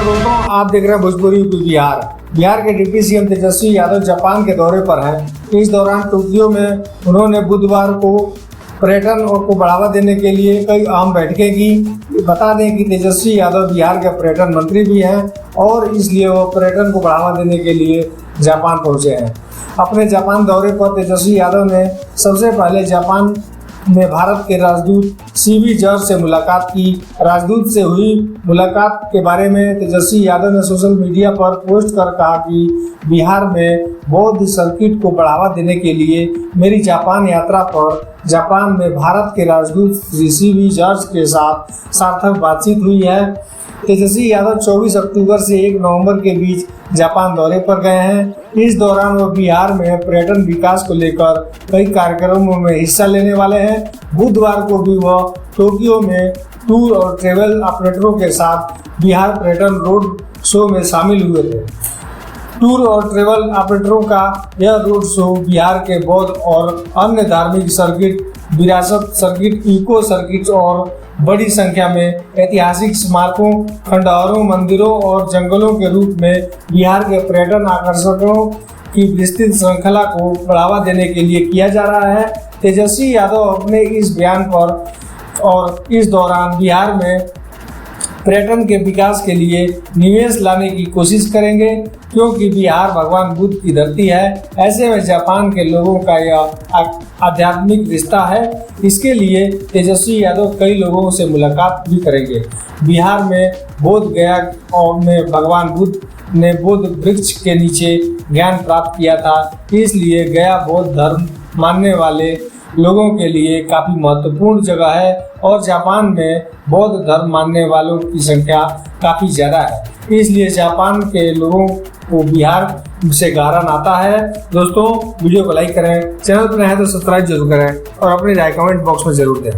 नमस्कार दोस्तों, आप देख रहे हैं भोजपुरी बिहार। बिहार के deputy CM Tejashwi Yadav Japan के दौरे पर हैं। इस दौरान टोक्यो में उन्होंने बुधवार को पर्यटन को बढ़ावा देने के लिए कई अहम बैठकें की। बता दें कि तेजस्वी यादव बिहार के पर्यटन मंत्री भी हैं और इसलिए वो पर्यटन को बढ़ावा देने के लिए जापान पहुंचे हैं। अपने जापान दौरे पर तेजस्वी यादव ने सबसे पहले जापान में भारत के राजदूत सीवी जॉर्ज से मुलाकात की। राजदूत से हुई मुलाकात के बारे में तेजस्वी यादव ने सोशल मीडिया पर पोस्ट कर कहा कि बिहार में बौद्ध सर्किट को बढ़ावा देने के लिए मेरी जापान यात्रा पर जापान में भारत के राजदूत श्री सीवी जॉर्ज के साथ सार्थक बातचीत हुई है। तेजस्वी यादव 24 अक्टूबर से 1 नवंबर के बीच जापान दौरे पर गए हैं। इस दौरान वो बिहार में पर्यटन विकास को लेकर कई कार्यक्रमों में हिस्सा लेने वाले हैं। बुधवार को भी वह टोक्यो में टूर और ट्रेवल ऑपरेटरों के साथ बिहार पर्यटन रोड शो में शामिल हुए थे। टूर और ट्रेवल ऑपरेटरों का यह रोड शो बिहार के बौद्ध और अन्य धार्मिक सर्किट, विरासत सर्किट, इको सर्किट और बड़ी संख्या में ऐतिहासिक स्मारकों, खंडहरों, मंदिरों और जंगलों के रूप में बिहार के पर्यटन आकर्षकों की विस्तृत श्रृंखला को बढ़ावा देने के लिए किया जा रहा है। तेजस्वी यादव अपने इस बयान पर और इस दौरान बिहार में पर्यटन के विकास के लिए निवेश लाने की कोशिश करेंगे, क्योंकि बिहार भगवान बुद्ध की धरती है। ऐसे में जापान के लोगों का यह आध्यात्मिक रिश्ता है। इसके लिए तेजस्वी यादव कई लोगों से मुलाकात भी करेंगे। बिहार में बोध गया और में भगवान बुद्ध ने बोध वृक्ष के नीचे ज्ञान प्राप्त किया था, इसलिए गया बौद्ध धर्म मानने वाले लोगों के लिए काफ़ी महत्वपूर्ण जगह है और जापान में बौद्ध धर्म मानने वालों की संख्या काफ़ी ज़्यादा है। इसलिए जापान के लोगों को बिहार से गहरा नाता है। दोस्तों, वीडियो को लाइक करें, चैनल पर नए हैं तो सब्सक्राइब जरूर करें और अपनी राय कमेंट बॉक्स में जरूर दें।